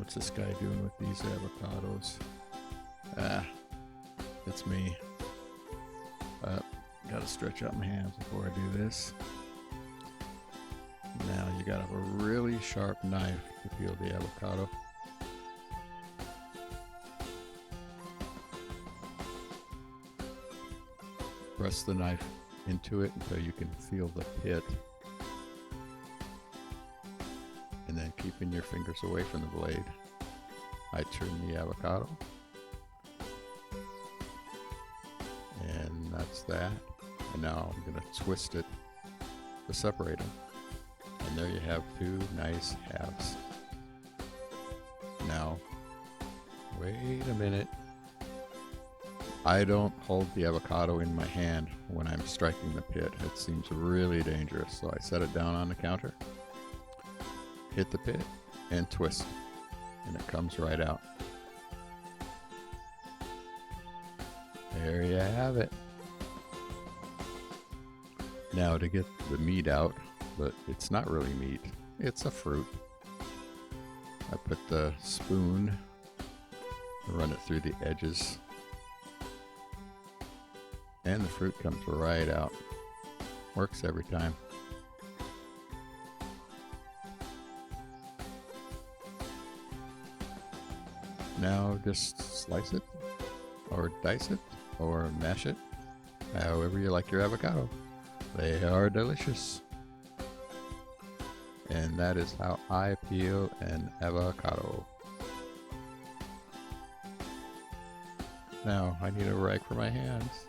What's this guy doing with these avocados? Ah, it's me. Gotta stretch out my hands before I do this. Now you gotta have a really sharp knife to peel the avocado. Press the knife into it until you can feel the pit. And then keeping your fingers away from the blade, I turn the avocado. And that's that. And now I'm going to twist it to separate them. And there you have two nice halves. Now, wait a minute. I don't hold the avocado in my hand when I'm striking the pit. It seems really dangerous. So I set it down on the counter, hit the pit, and twist. And it comes right out. There you have it. Now to get the meat out, but it's not really meat, it's a fruit. I put the spoon, run it through the edges, and the fruit comes right out. Works every time. Now just slice it, or dice it, or mash it, however you like your avocado. They are delicious. And that is how I peel an avocado. Now I need a rag for my hands.